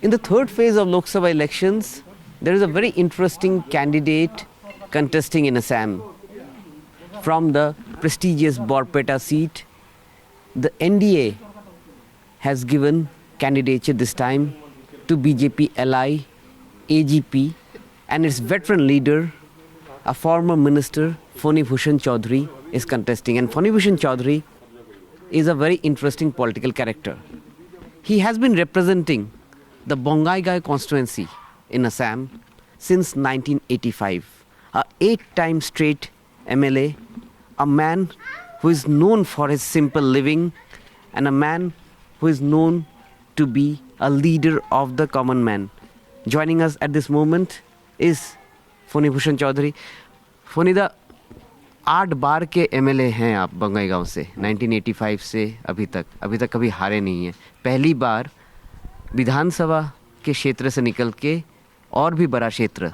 In the third phase of Lok Sabha elections, there is a very interesting candidate contesting in Assam. From the prestigious Borpeta seat, the NDA has given candidature this time to BJP ally AGP, and its veteran leader, a former minister, Phoni Bhushan Chaudhary, is contesting. And Phoni Bhushan Chaudhary is a very interesting political character. He has been representing the Bongaigaon constituency in Assam since 1985. A 8-time straight MLA, a man who is known for his simple living, and a man who is known to be a leader of the common man. Joining us at this moment is Phoni Bhushan Chaudhary. Phoni दा 8 बार के MLA हैं आप बंगाईगांव से, 1985 से अभी तक कभी हारे नहीं हैं. पहली बार विधानसभा के क्षेत्र से निकल के और भी बड़ा क्षेत्र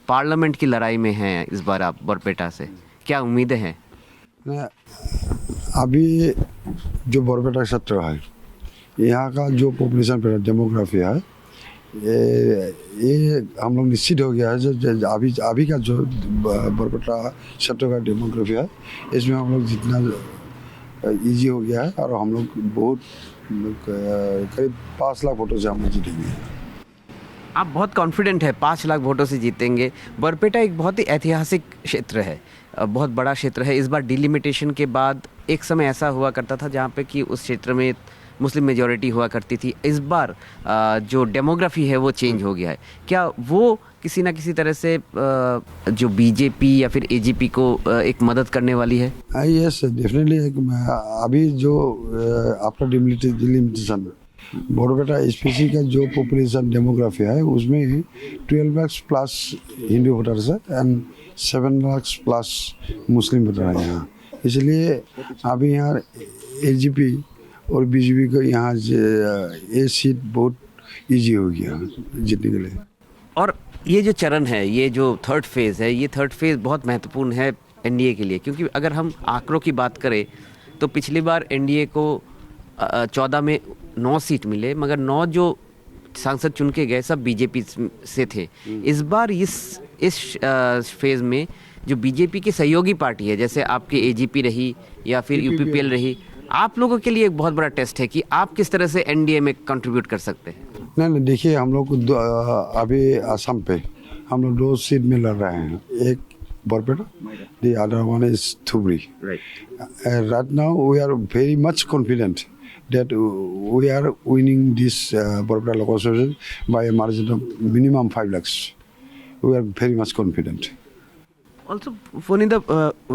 पार्लियामेंट की लड़ाई में हैं इस बार आप बरपेटा से. क्या उम्मीदें हैं? अभी जो बरपेटा क्षेत्र है, यहाँ का जो पॉपुलेशन डेमोग्राफी है, ये हम लोग निश्चित हो गया है. जो अभी का जो बरपेटा क्षेत्र का डेमोग्राफी है, इसमें हम लोग जितना इजी हो गया है और हम लोग बहुत करीब 5 लाख वोटों से हम लोग जीतेंगे. आप बहुत कॉन्फिडेंट है 5 लाख वोटों से जीतेंगे. बरपेटा एक बहुत ही ऐतिहासिक क्षेत्र है, बहुत बड़ा क्षेत्र है. इस बार डिलिमिटेशन के बाद एक समय ऐसा हुआ करता था जहाँ पे कि उस क्षेत्र में मुस्लिम मेजॉरिटी हुआ करती थी. इस बार जो डेमोग्राफी है वो चेंज हो गया है. क्या वो किसी ना किसी तरह से जो बीजेपी या फिर एजीपी को एक मदद करने वाली है? Yes, definitely. अभी जो आफ्टर डिलिमिटेशन बरपेटा स्पीसी का जो पॉपुलेशन डेमोग्राफी है, उसमें 12 लाख प्लस हिंदू वोटर्स है and 7 lakh plus Muslim voter है यहाँ. इसलिए अभी यहाँ एजीपी और बीजेपी को यहाँ ये सीट बहुत इजी हो गया जीतने के लिए. और ये जो चरण है, ये जो थर्ड फेज़ है, ये थर्ड फेज़ बहुत महत्वपूर्ण है एनडीए के लिए, क्योंकि अगर हम आंकड़ों की बात करें तो पिछली बार एनडीए को 14 में 9 सीट मिले, मगर 9 जो सांसद चुन के गए सब बीजेपी से थे. इस बार इस फेज़ में जो बीजेपी की सहयोगी पार्टी है, जैसे आपकी एजीपी रही या फिर यूपीपीएल रही, आप लोगों के लिए एक बहुत बड़ा टेस्ट है कि आप किस तरह से एनडीए में कंट्रीब्यूट कर सकते हैं. नहीं, देखिए, हम लोग अभी असम पे हम लोग 2 सीट में लड़ रहे हैं. एक Barpeta, the other one is Dhubri. Right now we are very much confident that we are winning this Borpeta local association by a margin of minimum 5 lakhs. We are very much confident. Also, Phoni,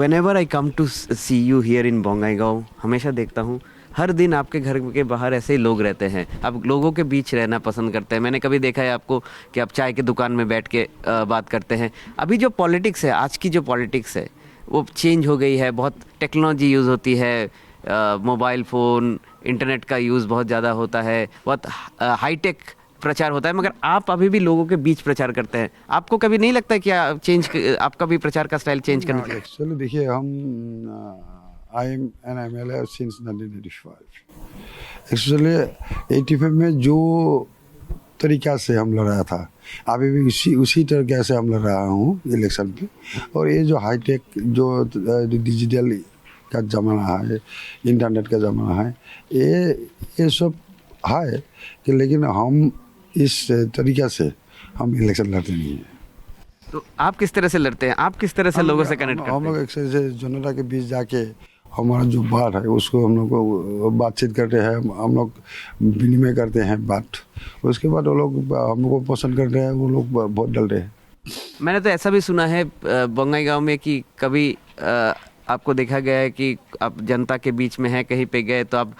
whenever I come to see you here in Bongaigaon, हमेशा देखता हूँ हर दिन आपके घर के बाहर ऐसे ही लोग रहते हैं. आप लोगों के बीच रहना पसंद करते हैं. मैंने कभी देखा है आपको कि आप चाय की दुकान में बैठ के बात करते हैं. अभी जो पॉलिटिक्स है, आज की जो पॉलिटिक्स है, वो चेंज हो गई है. बहुत टेक्नोलॉजी यूज़ होती है, मोबाइल फ़ोन, इंटरनेट का यूज़ बहुत ज़्यादा होता है, बहुत हाईटेक प्रचार होता है, मगर आप अभी भी लोगों के बीच प्रचार करते हैं. आपको कभी नहीं लगता है कि आपका भी प्रचार का स्टाइल चेंज करना चाहिए? एक्चुअली देखिए, I am N MLA since 1985. Actually 85 में जो तरीका से हम लड़ा था, अभी भी उसी तरीके से हम लड़ रहा हूँ इलेक्शन पे. और ये जो हाईटेक जो डिजिटल का ज़माना है, इंटरनेट का ज़माना है, ये सब है कि, लेकिन हम इस तरीक़े से हम इलेक्शन लड़ते नहीं हैं. तो आप किस तरह से लड़ते हैं? आप किस तरह से लोगों से कनेक्ट करते हैं? हम लोग एक से जनता के बीच जाके हमारा जो बात है उसको हम लोग को बातचीत करते हैं, हम लोग विनिमय करते हैं बात. उसके बाद वो लोग हम लोग को पसंद करते हैं, वो लोग बहुत डलते हैं. मैंने तो ऐसा भी सुना है बंगाईगांव में कि कभी आपको देखा गया है कि आप जनता के बीच में हैं, कहीं पे गए तो आप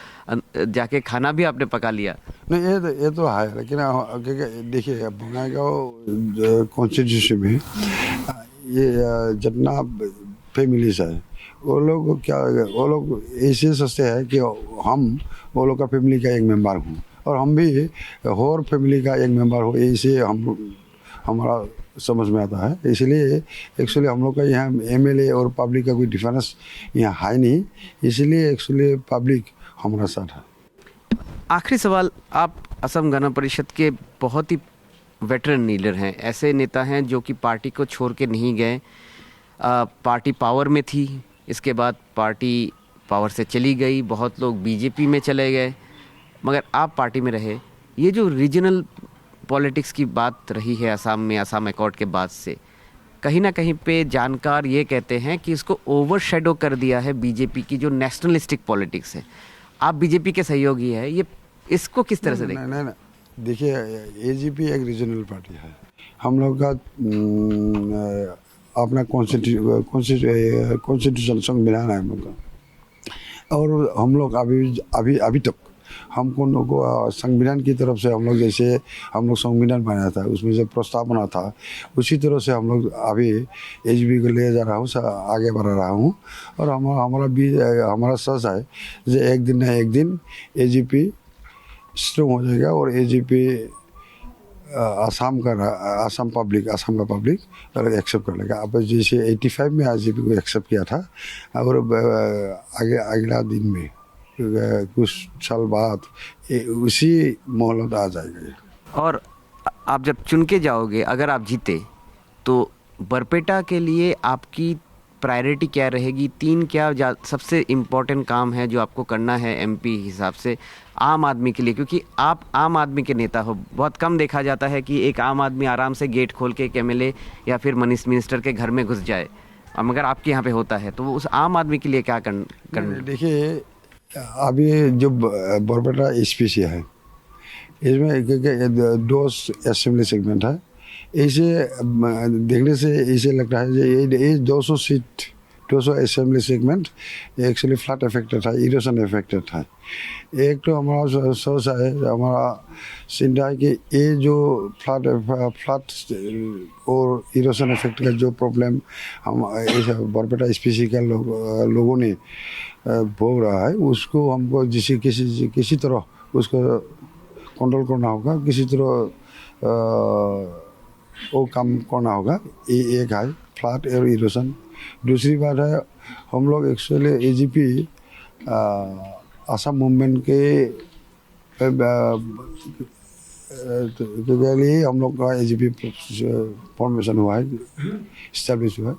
जाके खाना भी आपने पका लिया. नहीं, ये तो है, लेकिन देखिए, बंगाईगांव कॉन्स्टिट्यूंसी में ये जितना फैमिलीज है, वो लोग ऐसे सोचते हैं कि हम वो लोग का फैमिली का एक मेंबर हूँ और हम भी और फैमिली का एक मेंबर हो, ऐसे हमारा समझ में आता है. इसलिए एक्चुअली हम लोग का यहाँ एमएलए और पब्लिक का कोई डिफरेंस यहाँ है नहीं. इसलिए एक्चुअली पब्लिक हमारा साथ है. आखिरी सवाल, आप असम गण परिषद के बहुत ही वेटरन लीडर हैं, ऐसे नेता हैं जो कि पार्टी को छोड़ के नहीं गए। पार्टी पावर में थी, इसके बाद पार्टी पावर से चली गई, बहुत लोग बीजेपी में चले गए, मगर आप पार्टी में रहे। ये जो रीजनल पॉलिटिक्स की बात रही है असम में, असम अकॉर्ड के बाद से, कहीं ना कहीं पे जानकार ये कहते हैं कि इसको ओवरशैडो कर दिया है बीजेपी की जो नेशनलिस्टिक पॉलिटिक्स है। आप बीजेपी के सहयोगी है, ये इसको किस तरह से देखते हैं? नहीं, देखिए, एजीपी एक रीजनल पार्टी है। हम लोग का अपना कॉन्स्टिट्यूशन संविधान है हम लोग का, और हम लोग अभी तक हमको लोग संविधान की तरफ से हम लोग, जैसे हम लोग संविधान बनाया था उसमें से प्रस्तावना था, उसी तरह से हम लोग अभी एजीपी को ले जा रहा हूँ, आगे बढ़ा रहा हूँ। और हमारा सच है जो एक दिन न एक दिन एजीपी स्ट्रॉन्ग हो जाएगा और एजीपी आसाम का पब्लिक और एक्सेप्ट कर लेगा। अब जैसे 85 में एजीपी को एक्सेप्ट किया था, और अगला दिन में कुछ साल बाद उसी मोहलत आ जाएगा। और आप जब चुन के जाओगे, अगर आप जीते, तो बरपेटा के लिए आपकी प्रायोरिटी क्या रहेगी? 3 क्या सबसे इम्पोर्टेंट काम है जो आपको करना है एमपी हिसाब से आम आदमी के लिए? क्योंकि आप आम आदमी के नेता हो, बहुत कम देखा जाता है कि एक आम आदमी आराम से गेट खोल के एक एमएलए या फिर मिनिस्टर के घर में घुस जाए, और मगर आपके यहाँ पे होता है, तो उस आम आदमी के लिए क्या करना? देखिए, अभी जो बरपेटा एसपीसी है, इसमें 2 असेंबली सेगमेंट है। ऐसे देखने से ऐसे लगता है ये 200 seat, 200 assembly segment actually flood affected है, इरोशन इफेक्टेड है। एक तो हमारा सोच है, हमारा चिंता है कि ये जो फ्लड और इरोशन इफेक्ट का जो प्रॉब्लम हम बरपेटा एसपीसी के लोगों ने भोग रहा है, उसको हमको किसी तरह उसको कंट्रोल करना होगा, किसी तरह वो काम करना होगा। ये एक है फ्लड और इरोशन। दूसरी बात है, हम लोग एक्चुअली एजीपी असम मूवमेंट के लिए हम लोग का एजीपी फॉर्मेशन हुआ है, इस्टेब्लिश हुआ है।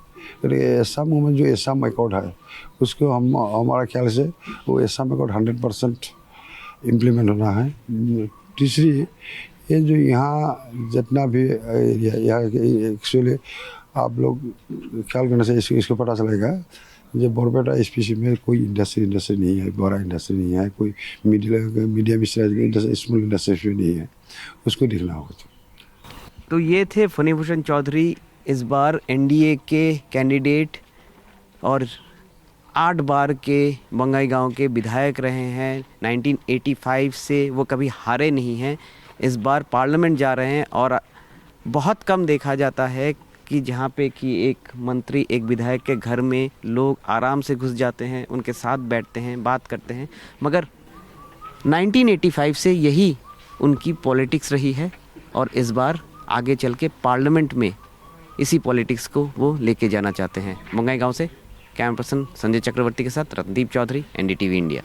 असम मूवमेंट जो असम अकॉर्ड है, उसको हमारा ख्याल से वो असम अकॉर्ड 100% इम्प्लीमेंट होना है। तीसरी, ये जो यहाँ जितना भी एरिया, यहाँ एक्चुअली आप लोग ख्याल करने से इसको पता चलेगा, जो बरपेटा एसपीसी में कोई इंडस्ट्री नहीं है, बड़ा इंडस्ट्री नहीं है, कोई मीडियम इंडस्ट्री, स्मॉल इंडस्ट्री नहीं है, उसको देखना होगा। तो ये थे फनी भूषण चौधरी, इस बार एनडीए के कैंडिडेट और 8 बार के बंगाईगांव के विधायक रहे हैं। 1985 से वो कभी हारे नहीं हैं। इस बार पार्लियामेंट जा रहे हैं, और बहुत कम देखा जाता है कि जहाँ पे कि एक मंत्री, एक विधायक के घर में लोग आराम से घुस जाते हैं, उनके साथ बैठते हैं, बात करते हैं, मगर 1985 से यही उनकी पॉलिटिक्स रही है, और इस बार आगे चल के पार्लियामेंट में इसी पॉलिटिक्स को वो लेके जाना चाहते हैं। बंगाईगांव से कैमरा पर्सन संजय चक्रवर्ती के साथ रत्नदीप चौधरी, एनडीटीवी इंडिया।